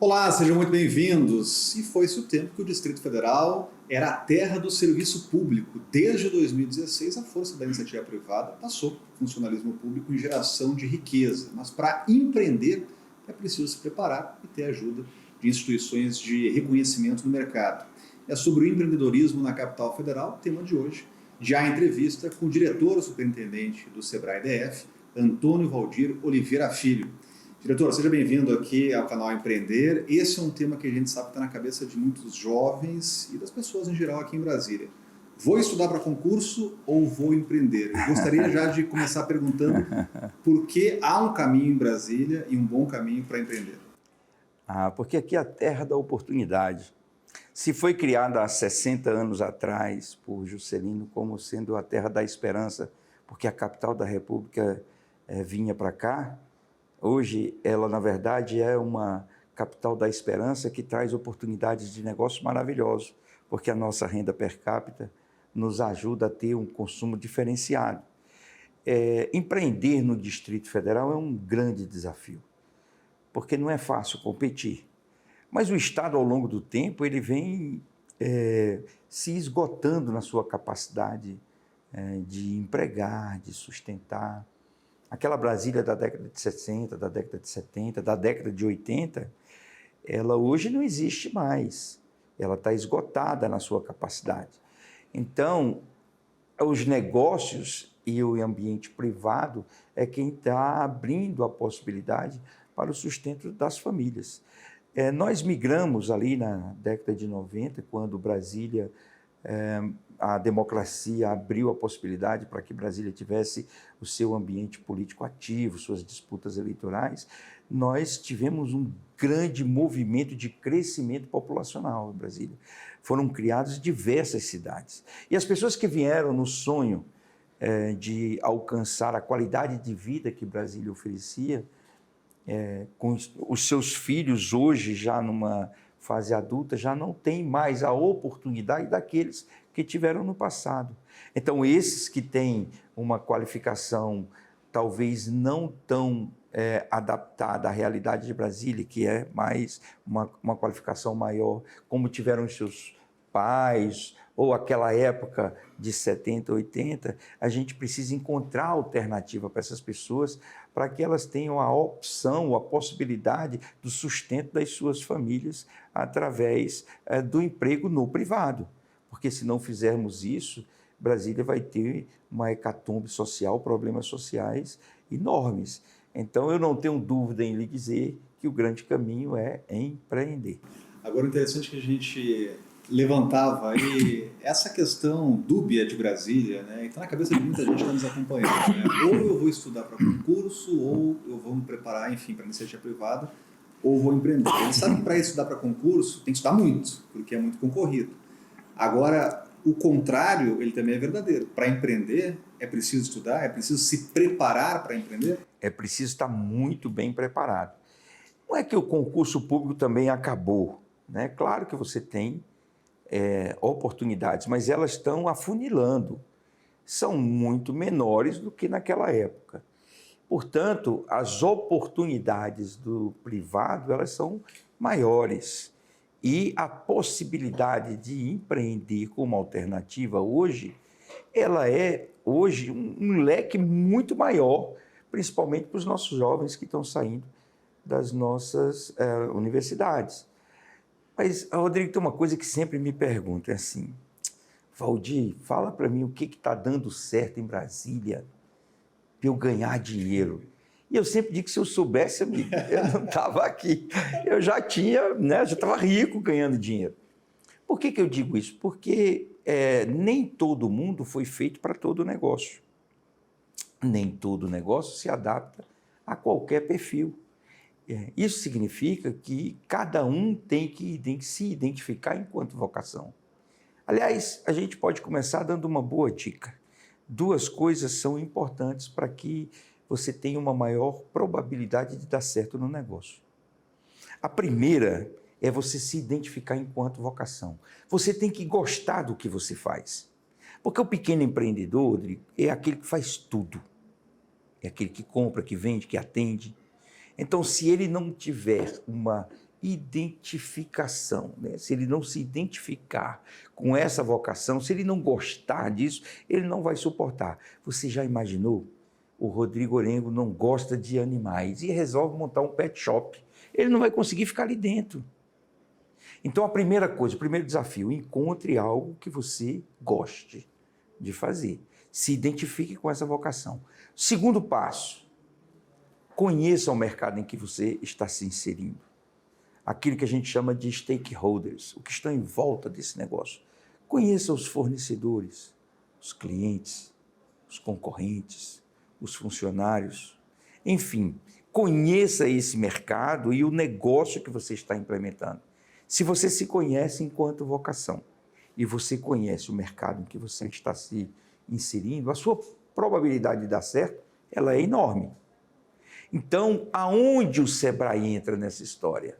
Olá, sejam muito bem-vindos. E foi-se o tempo que o Distrito Federal era a terra do serviço público. Desde 2016, a força da iniciativa privada passou para o funcionalismo público em geração de riqueza. Mas para empreender, é preciso se preparar e ter ajuda de instituições de reconhecimento no mercado. É sobre o empreendedorismo na capital federal, tema de hoje. Já a entrevista com o diretor superintendente do Sebrae DF, Antônio Valdir Oliveira Filho. Diretor, seja bem-vindo aqui ao canal Empreender. Esse é um tema que a gente sabe que está na cabeça de muitos jovens e das pessoas em geral aqui em Brasília. Vou estudar para concurso ou vou empreender? Eu gostaria já de começar perguntando por que há um caminho em Brasília e um bom caminho para empreender. Porque aqui é a terra da oportunidade. Se foi criada há 60 anos atrás por Juscelino como sendo a terra da esperança, porque a capital da República vinha para cá, hoje, ela, na verdade, é uma capital da esperança que traz oportunidades de negócio maravilhosos, porque a nossa renda per capita nos ajuda a ter um consumo diferenciado. Empreender no Distrito Federal é um grande desafio, porque não é fácil competir. Mas o Estado, ao longo do tempo, ele vem se esgotando na sua capacidade de empregar, de sustentar. Aquela Brasília da década de 60, da década de 70, da década de 80, ela hoje não existe mais. Ela está esgotada na sua capacidade. Então, os negócios e o ambiente privado é quem está abrindo a possibilidade para o sustento das famílias. Nós migramos ali na década de 90, quando Brasília, a democracia abriu a possibilidade para que Brasília tivesse o seu ambiente político ativo, suas disputas eleitorais. Nós tivemos um grande movimento de crescimento populacional em Brasília. Foram criadas diversas cidades. E as pessoas que vieram no sonho de alcançar a qualidade de vida que Brasília oferecia, com os seus filhos hoje já numa fase adulta, já não tem mais a oportunidade daqueles que tiveram no passado. Então, esses que têm uma qualificação talvez não tão adaptada à realidade de Brasília, que é mais uma qualificação maior, como tiveram os seus pais, ou aquela época de 70, 80, a gente precisa encontrar alternativa para essas pessoas, para que elas tenham a opção, a possibilidade do sustento das suas famílias através do emprego no privado. Porque se não fizermos isso, Brasília vai ter uma hecatombe social, problemas sociais enormes. Então, eu não tenho dúvida em lhe dizer que o grande caminho é empreender. Agora, interessante que a gente levantava aí essa questão dúbia de Brasília, né? Então, na cabeça de muita gente que está nos acompanhando, né? Ou eu vou estudar para concurso, ou eu vou me preparar, enfim, para iniciativa privada, ou vou empreender. A gente sabe que para estudar para concurso tem que estudar muito, porque é muito concorrido. Agora, o contrário, ele também é verdadeiro. Para empreender, é preciso estudar, é preciso se preparar para empreender? É preciso estar muito bem preparado. Não é que o concurso público também acabou, né? Claro que você tem oportunidades, mas elas estão afunilando. São muito menores do que naquela época. Portanto, as oportunidades do privado, elas são maiores. E a possibilidade de empreender como alternativa hoje, ela é hoje um leque muito maior, principalmente para os nossos jovens que estão saindo das nossas universidades. Mas, Rodrigo, tem uma coisa que sempre me pergunto, é assim, Valdir, fala para mim o que está dando certo em Brasília para eu ganhar dinheiro. E eu sempre digo que se eu soubesse, amigo, eu não estava aqui. Eu já tinha, né, já estava rico ganhando dinheiro. Por que eu digo isso? Porque nem todo mundo foi feito para todo negócio. Nem todo negócio se adapta a qualquer perfil. Isso significa que cada um tem que se identificar enquanto vocação. Aliás, a gente pode começar dando uma boa dica. Duas coisas são importantes para que você tenha uma maior probabilidade de dar certo no negócio. A primeira é você se identificar enquanto vocação. Você tem que gostar do que você faz. Porque o pequeno empreendedor, Rodrigo, é aquele que faz tudo. É aquele que compra, que vende, que atende. Então, se ele não tiver uma identificação, né? Se ele não se identificar com essa vocação, se ele não gostar disso, ele não vai suportar. Você já imaginou? O Rodrigo Orengo não gosta de animais e resolve montar um pet shop. Ele não vai conseguir ficar ali dentro. Então, a primeira coisa, o primeiro desafio, encontre algo que você goste de fazer. Se identifique com essa vocação. Segundo passo, conheça o mercado em que você está se inserindo. Aquilo que a gente chama de stakeholders, o que está em volta desse negócio. Conheça os fornecedores, os clientes, os concorrentes, os funcionários. Enfim, conheça esse mercado e o negócio que você está implementando. Se você se conhece enquanto vocação e você conhece o mercado em que você está se inserindo, a sua probabilidade de dar certo, ela é enorme. Então, aonde o Sebrae entra nessa história?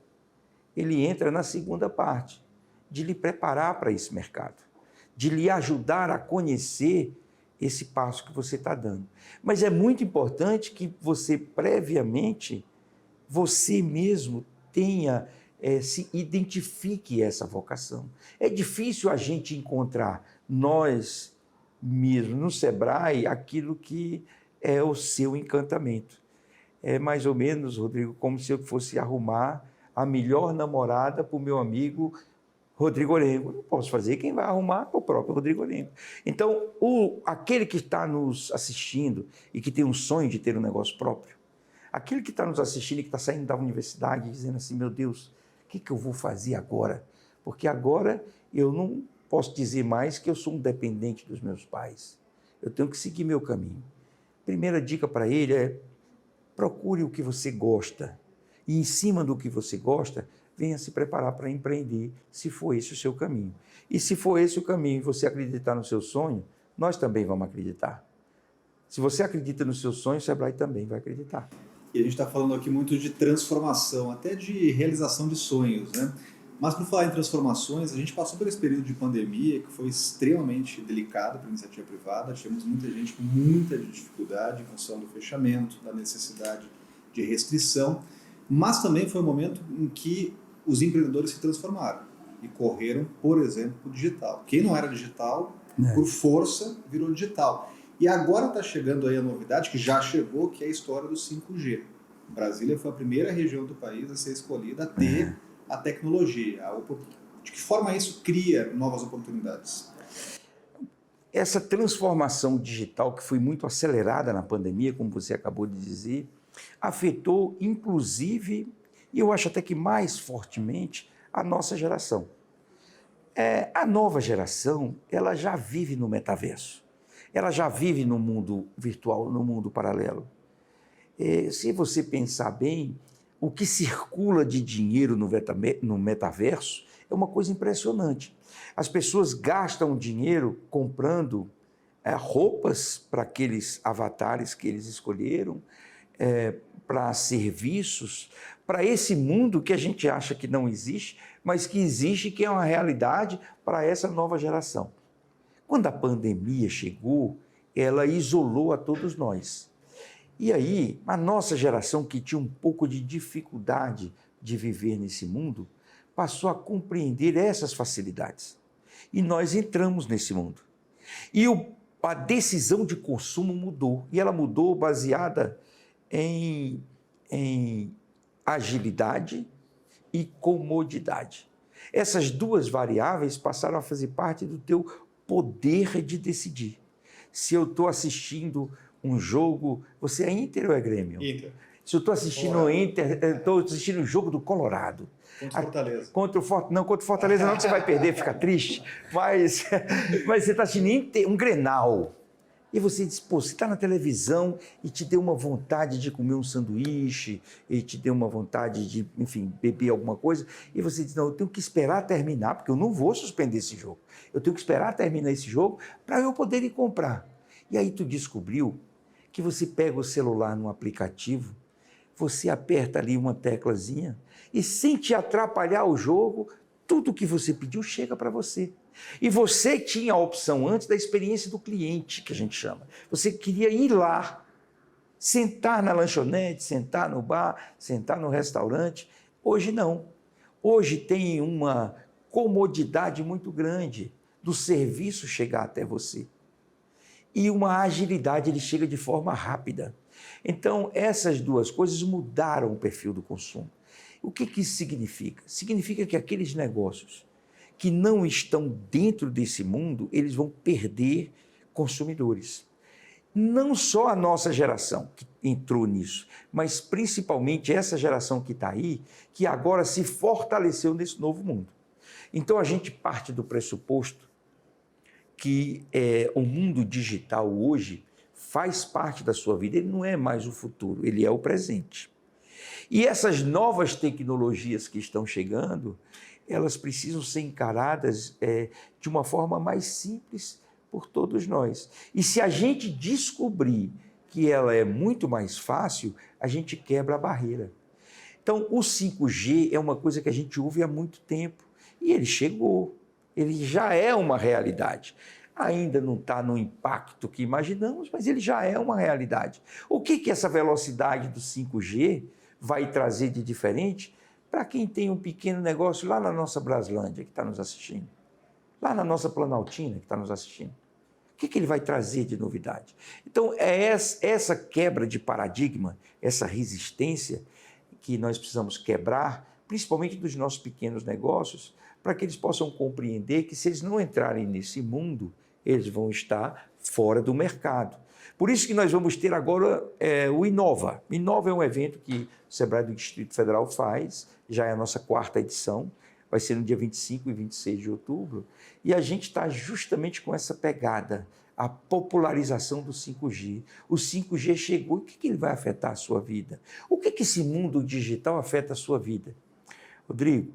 Ele entra na segunda parte, de lhe preparar para esse mercado, de lhe ajudar a conhecer esse passo que você está dando. Mas é muito importante que você, previamente, você mesmo tenha, se identifique essa vocação. É difícil a gente encontrar, nós mesmos, no Sebrae, aquilo que é o seu encantamento. É mais ou menos, Rodrigo, como se eu fosse arrumar a melhor namorada para o meu amigo Rodrigo Orengo. Não posso fazer, quem vai arrumar é o próprio Rodrigo Orengo. Então, aquele que está nos assistindo e que tem um sonho de ter um negócio próprio, aquele que está nos assistindo e que está saindo da universidade dizendo assim, meu Deus, o que eu vou fazer agora? Porque agora eu não posso dizer mais que eu sou um dependente dos meus pais. Eu tenho que seguir meu caminho. Primeira dica para ele é: procure o que você gosta e, em cima do que você gosta, venha se preparar para empreender, se for esse o seu caminho. E se for esse o caminho e você acreditar no seu sonho, nós também vamos acreditar. Se você acredita no seu sonho, o Sebrae também vai acreditar. E a gente está falando aqui muito de transformação, até de realização de sonhos, né? Mas, por falar em transformações, a gente passou por esse período de pandemia que foi extremamente delicado para a iniciativa privada. Tivemos muita gente com muita dificuldade em função do fechamento, da necessidade de restrição, mas também foi um momento em que os empreendedores se transformaram e correram, por exemplo, para o digital. Quem não era digital, por força, virou digital. E agora está chegando aí a novidade, que já chegou, que é a história do 5G. Brasília foi a primeira região do país a ser escolhida a ter a tecnologia. De que forma isso cria novas oportunidades? Essa transformação digital, que foi muito acelerada na pandemia, como você acabou de dizer, afetou, inclusive, e eu acho até que mais fortemente, a nossa geração. A nova geração, ela já vive no metaverso. Ela já vive no mundo virtual, no mundo paralelo. Se você pensar bem, o que circula de dinheiro no metaverso é uma coisa impressionante. As pessoas gastam dinheiro comprando roupas para aqueles avatares que eles escolheram, para serviços, para esse mundo que a gente acha que não existe, mas que existe e que é uma realidade para essa nova geração. Quando a pandemia chegou, ela isolou a todos nós. E aí, a nossa geração, que tinha um pouco de dificuldade de viver nesse mundo, passou a compreender essas facilidades. E nós entramos nesse mundo. E a decisão de consumo mudou. E ela mudou baseada em agilidade e comodidade. Essas duas variáveis passaram a fazer parte do teu poder de decidir. Se eu estou assistindo um jogo, você é Inter ou é Grêmio? Inter. Se eu estou assistindo o Inter, estou assistindo o jogo do Colorado. Contra o Fortaleza. Contra o Fortaleza não, que você vai perder, fica triste. Mas você está assistindo um Grenal. E você diz, pô, você está na televisão e te deu uma vontade de comer um sanduíche, e te deu uma vontade de, enfim, beber alguma coisa, e você diz, não, eu tenho que esperar terminar, porque eu não vou suspender esse jogo. Eu tenho que esperar terminar esse jogo para eu poder ir comprar. E aí tu descobriu que você pega o celular no aplicativo, você aperta ali uma teclazinha e, sem te atrapalhar o jogo, tudo que você pediu chega para você. E você tinha a opção antes da experiência do cliente, que a gente chama. Você queria ir lá, sentar na lanchonete, sentar no bar, sentar no restaurante. Hoje não. hoje tem uma comodidade muito grande do serviço chegar até você. E uma agilidade, ele chega de forma rápida. Então, essas duas coisas mudaram o perfil do consumo. O que isso significa? Significa que aqueles negócios que não estão dentro desse mundo, eles vão perder consumidores. Não só a nossa geração que entrou nisso, mas principalmente essa geração que está aí, que agora se fortaleceu nesse novo mundo. Então a gente parte do pressuposto que o mundo digital hoje faz parte da sua vida, ele não é mais o futuro, ele é o presente. E essas novas tecnologias que estão chegando, elas precisam ser encaradas de uma forma mais simples por todos nós. E se a gente descobrir que ela é muito mais fácil, a gente quebra a barreira. Então, o 5G é uma coisa que a gente ouve há muito tempo e ele chegou, ele já é uma realidade. Ainda não está no impacto que imaginamos, mas ele já é uma realidade. O que essa velocidade do 5G vai trazer de diferente para quem tem um pequeno negócio lá na nossa Braslândia, que está nos assistindo, lá na nossa Planaltina, que está nos assistindo? O que ele vai trazer de novidade? Então, é essa quebra de paradigma, essa resistência que nós precisamos quebrar, principalmente dos nossos pequenos negócios, para que eles possam compreender que se eles não entrarem nesse mundo, eles vão estar fora do mercado. Por isso que nós vamos ter agora o Inova. O Inova é um evento que o Sebrae do Distrito Federal faz, já é a nossa 4ª edição, vai ser no dia 25 e 26 de outubro, e a gente está justamente com essa pegada, a popularização do 5G. O 5G chegou, o que ele vai afetar a sua vida? O que esse mundo digital afeta a sua vida? Rodrigo,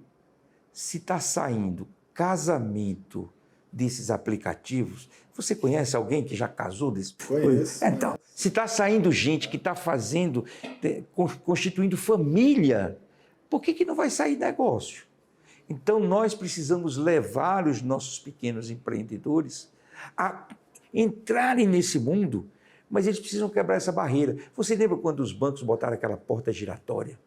se está saindo casamento desses aplicativos, você conhece alguém que já casou desse? Conheço. Então, se está saindo gente que está constituindo família, por que não vai sair negócio? Então, nós precisamos levar os nossos pequenos empreendedores a entrarem nesse mundo, mas eles precisam quebrar essa barreira. Você lembra quando os bancos botaram aquela porta giratória?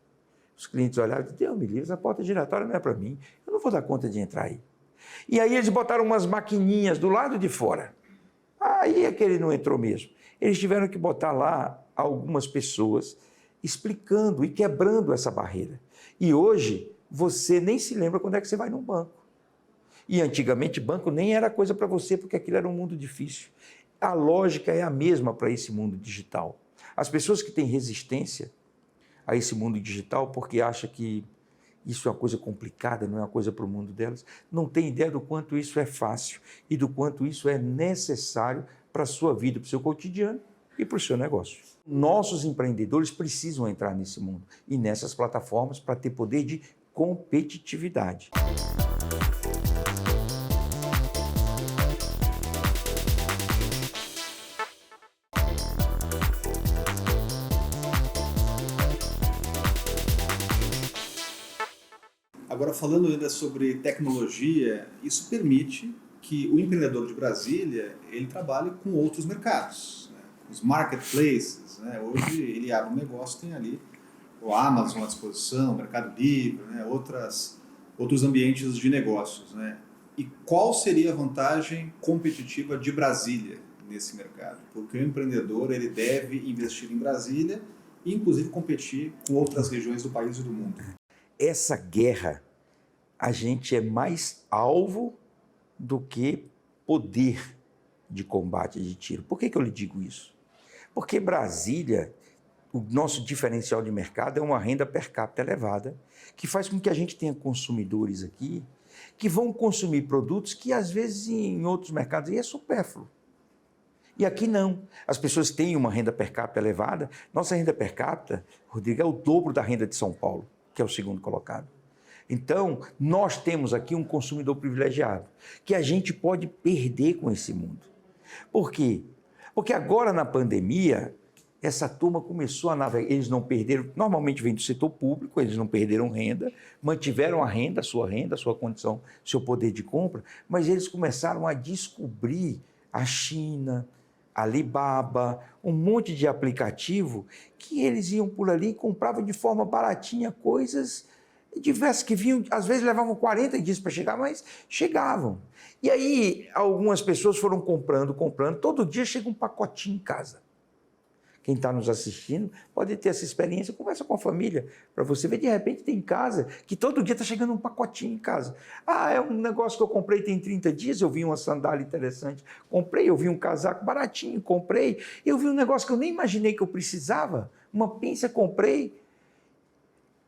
Os clientes olharam e disseram, Deus me livre, essa porta giratória não é para mim, eu não vou dar conta de entrar aí. E aí eles botaram umas maquininhas do lado de fora. Aí é que ele não entrou mesmo. Eles tiveram que botar lá algumas pessoas explicando e quebrando essa barreira. E hoje, você nem se lembra quando é que você vai num banco. E antigamente, banco nem era coisa para você, porque aquilo era um mundo difícil. A lógica é a mesma para esse mundo digital. As pessoas que têm resistência a esse mundo digital, porque acham que isso é uma coisa complicada, não é uma coisa para o mundo delas, não têm ideia do quanto isso é fácil e do quanto isso é necessário para a sua vida, para o seu cotidiano e para o seu negócio. Nossos empreendedores precisam entrar nesse mundo e nessas plataformas para ter poder de competitividade. Agora, falando ainda sobre tecnologia, isso permite que o empreendedor de Brasília ele trabalhe com outros mercados, né? Os marketplaces, né? Hoje ele abre um negócio, tem ali o Amazon à disposição, o Mercado Livre, né? Outros ambientes de negócios, né? E qual seria a vantagem competitiva de Brasília nesse mercado? Porque o empreendedor ele deve investir em Brasília e inclusive competir com outras regiões do país e do mundo. Essa guerra, a gente é mais alvo do que poder de combate de tiro. Por que eu lhe digo isso? Porque Brasília, o nosso diferencial de mercado é uma renda per capita elevada, que faz com que a gente tenha consumidores aqui que vão consumir produtos que às vezes em outros mercados é supérfluo. E aqui não. As pessoas têm uma renda per capita elevada. Nossa renda per capita, Rodrigo, é o dobro da renda de São Paulo, que é o segundo colocado. Então, nós temos aqui um consumidor privilegiado, que a gente pode perder com esse mundo. Por quê? Porque agora na pandemia, essa turma começou a navegar, eles não perderam, normalmente vem do setor público, eles não perderam renda, mantiveram a sua condição, seu poder de compra, mas eles começaram a descobrir a China, a Alibaba, um monte de aplicativo que eles iam por ali e compravam de forma baratinha coisas Diversos que vinham, às vezes levavam 40 dias para chegar, mas chegavam. E aí algumas pessoas foram comprando, todo dia chega um pacotinho em casa. Quem está nos assistindo pode ter essa experiência, conversa com a família, para você ver, de repente tem casa que todo dia está chegando um pacotinho em casa. Ah, é um negócio que eu comprei tem 30 dias, eu vi uma sandália interessante, comprei, eu vi um casaco baratinho, comprei, eu vi um negócio que eu nem imaginei que eu precisava, uma pinça, comprei.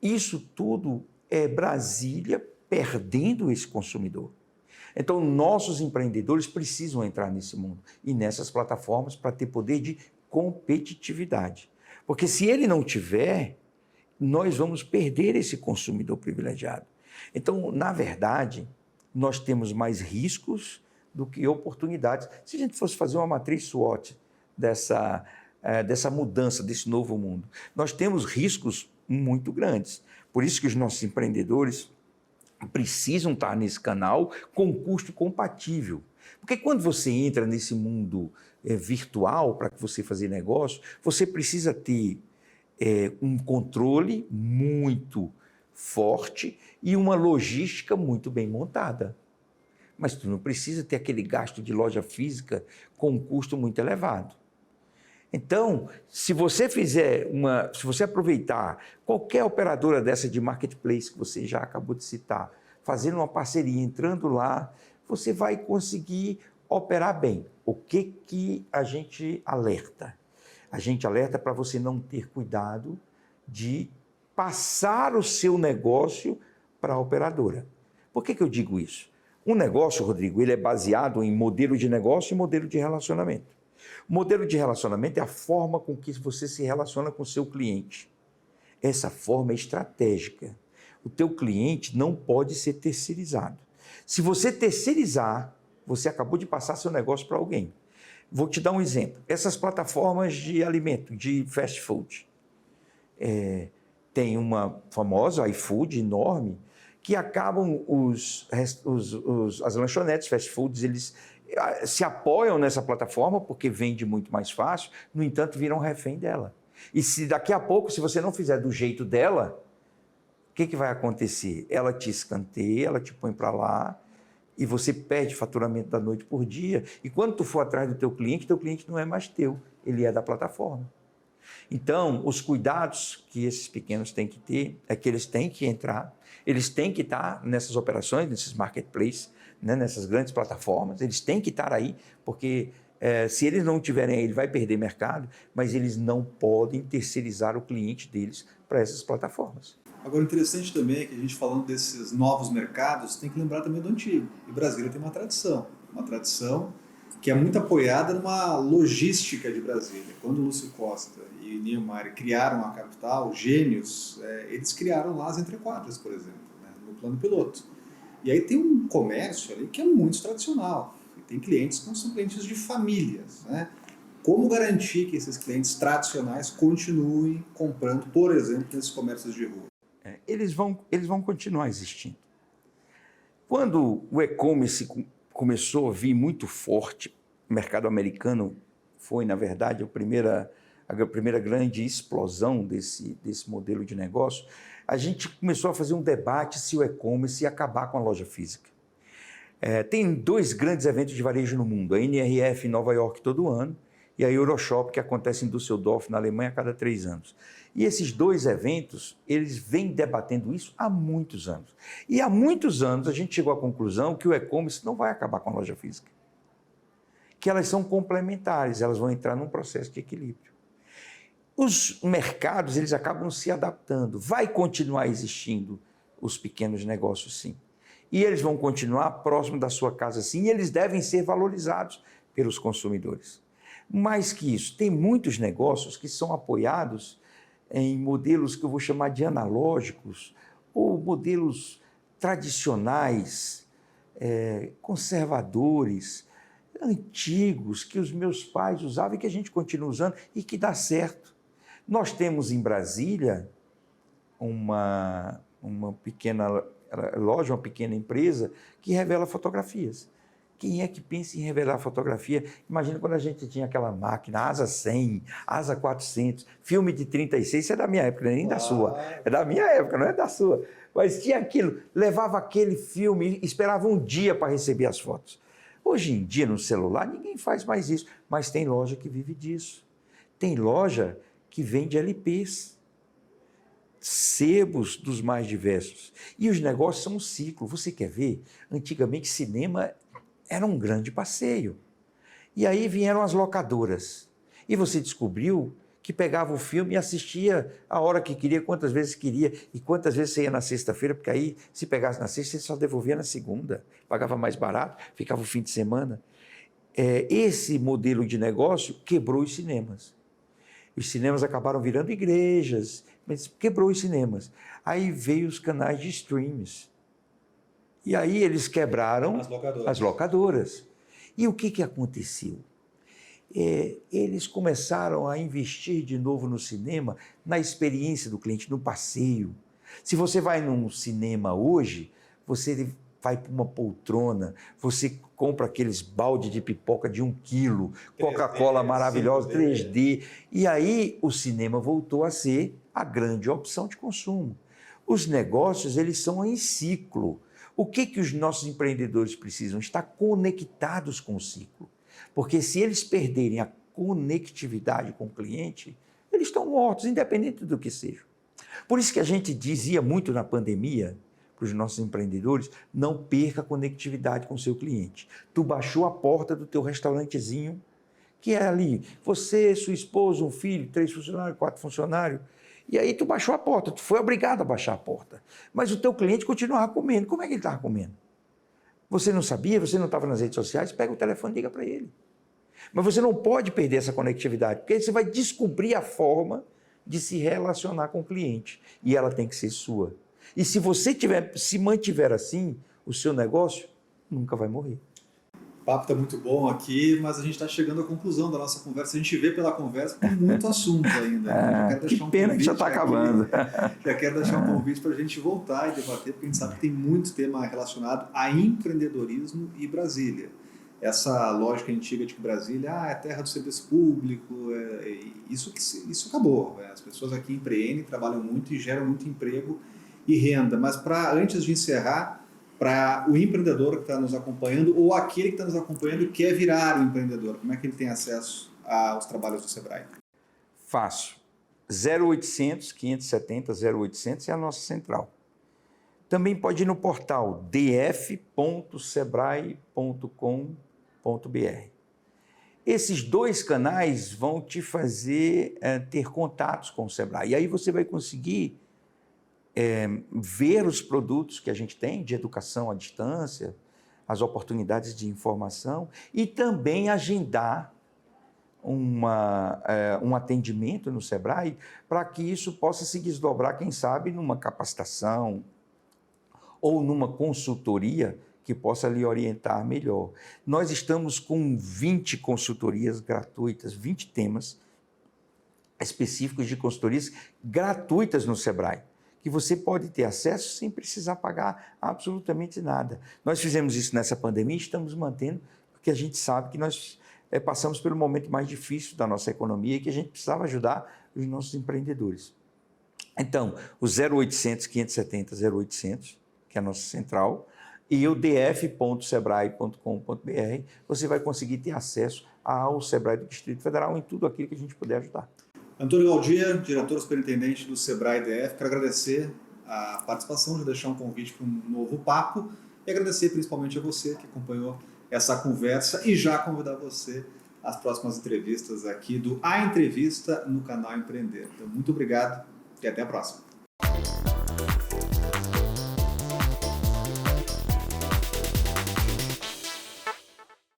Isso tudo é Brasília perdendo esse consumidor. Então, nossos empreendedores precisam entrar nesse mundo e nessas plataformas para ter poder de competitividade. Porque se ele não tiver, nós vamos perder esse consumidor privilegiado. Então, na verdade, nós temos mais riscos do que oportunidades. Se a gente fosse fazer uma matriz SWOT dessa mudança, desse novo mundo, nós temos riscos muito grandes. Por isso que os nossos empreendedores precisam estar nesse canal com custo compatível. Porque quando você entra nesse mundo virtual para você fazer negócio, você precisa ter um controle muito forte e uma logística muito bem montada. Mas tu não precisa ter aquele gasto de loja física com um custo muito elevado. Então, se você aproveitar qualquer operadora dessa de marketplace que você já acabou de citar, fazendo uma parceria, entrando lá, você vai conseguir operar bem. O que a gente alerta? A gente alerta para você não ter cuidado de passar o seu negócio para a operadora. Por que eu digo isso? Um negócio, Rodrigo, ele é baseado em modelo de negócio e modelo de relacionamento. O modelo de relacionamento é a forma com que você se relaciona com o seu cliente. Essa forma é estratégica. O teu cliente não pode ser terceirizado. Se você terceirizar, você acabou de passar seu negócio para alguém. Vou te dar um exemplo. Essas plataformas de alimento, de fast food. Tem uma famosa iFood enorme que acabam as lanchonetes fast foods, eles se apoiam nessa plataforma porque vende muito mais fácil, no entanto, viram refém dela. E se daqui a pouco, se você não fizer do jeito dela, o que vai acontecer? Ela te escanteia, ela te põe para lá e você perde faturamento da noite por dia. E quando tu for atrás do teu cliente não é mais teu, ele é da plataforma. Então, os cuidados que esses pequenos têm que ter é que eles têm que entrar, eles têm que estar nessas operações, nesses marketplaces, né, nessas grandes plataformas, eles têm que estar aí, porque se eles não estiverem aí, ele vai perder mercado, mas eles não podem terceirizar o cliente deles para essas plataformas. Agora, interessante também é que a gente falando desses novos mercados, tem que lembrar também do antigo. E Brasília tem uma tradição que é muito apoiada numa logística de Brasília. Quando Lúcio Costa e Niemeyer criaram a capital, gênios, eles criaram lá as entrequadras, por exemplo, né, no plano piloto. E aí tem um comércio ali que é muito tradicional. E tem clientes que não são clientes de famílias, né? Como garantir que esses clientes tradicionais continuem comprando, por exemplo, nesses comércios de rua? Eles vão continuar existindo. Quando o e-commerce começou a vir muito forte, o mercado americano foi, na verdade, a primeira grande explosão desse modelo de negócio, a gente começou a fazer um debate se o e-commerce ia acabar com a loja física. Tem dois grandes eventos de varejo no mundo, a NRF em Nova York todo ano e a Euroshop, que acontece em Düsseldorf, na Alemanha, a cada 3 anos. E esses dois eventos, eles vêm debatendo isso há muitos anos. E há muitos anos a gente chegou à conclusão que o e-commerce não vai acabar com a loja física. Que elas são complementares, elas vão entrar num processo de equilíbrio. Os mercados, eles acabam se adaptando. Vai continuar existindo os pequenos negócios, sim. E eles vão continuar próximo da sua casa, sim, e eles devem ser valorizados pelos consumidores. Mais que isso, tem muitos negócios que são apoiados em modelos que eu vou chamar de analógicos ou modelos tradicionais, conservadores, antigos, que os meus pais usavam e que a gente continua usando e que dá certo. Nós temos em Brasília uma pequena loja, uma pequena empresa que revela fotografias. Quem é que pensa em revelar fotografia? Imagina quando a gente tinha aquela máquina ASA 100, ASA 400, filme de 36, isso é da minha época, não é nem da sua. É da minha época, não é da sua. Mas tinha aquilo, levava aquele filme, esperava um dia para receber as fotos. Hoje em dia, no celular, ninguém faz mais isso, mas tem loja que vive disso. Tem loja que vende LPs, sebos dos mais diversos. E os negócios são um ciclo. Você quer ver? Antigamente, cinema era um grande passeio. E aí vieram as locadoras. E você descobriu que pegava o filme e assistia a hora que queria, quantas vezes queria, e quantas vezes você ia na sexta-feira, porque aí, se pegasse na sexta, você só devolvia na segunda, pagava mais barato, ficava o fim de semana. Esse modelo de negócio quebrou os cinemas. Os cinemas acabaram virando igrejas, mas quebrou os cinemas. Aí veio os canais de streams. E aí eles quebraram as locadoras. E o que aconteceu? Eles começaram a investir de novo no cinema, na experiência do cliente, no passeio. Se você vai num cinema hoje, você vai para uma poltrona, você compra aqueles balde de pipoca de 1 quilo, Coca-Cola maravilhosa, 3D. E aí o cinema voltou a ser a grande opção de consumo. Os negócios, eles são em ciclo. O que os nossos empreendedores precisam? Estar conectados com o ciclo. Porque se eles perderem a conectividade com o cliente, eles estão mortos, independente do que seja. Por isso que a gente dizia muito na pandemia para os nossos empreendedores, não perca a conectividade com o seu cliente. Tu baixou a porta do teu restaurantezinho, que é ali, você, sua esposa, um filho, 3 funcionários, 4 funcionários, e aí tu baixou a porta, tu foi obrigado a baixar a porta. Mas o teu cliente continuava comendo. Como é que ele estava comendo? Você não sabia, você não estava nas redes sociais, pega o telefone e liga para ele. Mas você não pode perder essa conectividade, porque aí você vai descobrir a forma de se relacionar com o cliente. E ela tem que ser sua. E se você se mantiver assim, o seu negócio nunca vai morrer. O papo está muito bom aqui, mas a gente está chegando à conclusão da nossa conversa. A gente vê pela conversa que tem muito assunto ainda. Já quero deixar pena que já está acabando. Já quero deixar um convite para a gente voltar e debater, porque a gente sabe que tem muito tema relacionado a empreendedorismo e Brasília. Essa lógica antiga de que Brasília é terra do serviço público, isso acabou. As pessoas aqui empreendem, trabalham muito e geram muito emprego e renda. Mas antes de encerrar, para o empreendedor que está nos acompanhando ou aquele que está nos acompanhando e quer virar um empreendedor, como é que ele tem acesso aos trabalhos do Sebrae? Fácil. 0800 570 0800 é a nossa central. Também pode ir no portal df.sebrae.com.br. Esses 2 canais vão te fazer ter contatos com o Sebrae. E aí você vai conseguir ver os produtos que a gente tem de educação à distância, as oportunidades de informação e também agendar um atendimento no Sebrae para que isso possa se desdobrar, quem sabe, numa capacitação ou numa consultoria que possa lhe orientar melhor. Nós estamos com 20 consultorias gratuitas, 20 temas específicos de consultorias gratuitas no Sebrae, que você pode ter acesso sem precisar pagar absolutamente nada. Nós fizemos isso nessa pandemia e estamos mantendo, porque a gente sabe que nós passamos pelo momento mais difícil da nossa economia e que a gente precisava ajudar os nossos empreendedores. Então, o 0800 570 0800, que é a nossa central, e o df.sebrae.com.br, você vai conseguir ter acesso ao Sebrae do Distrito Federal em tudo aquilo que a gente puder ajudar. Antônio Galdia, diretor superintendente do Sebrae DF, quero agradecer a participação, de deixar um convite para um novo papo e agradecer principalmente a você que acompanhou essa conversa e já convidar você às próximas entrevistas aqui do A Entrevista no canal Empreender. Então, muito obrigado e até a próxima.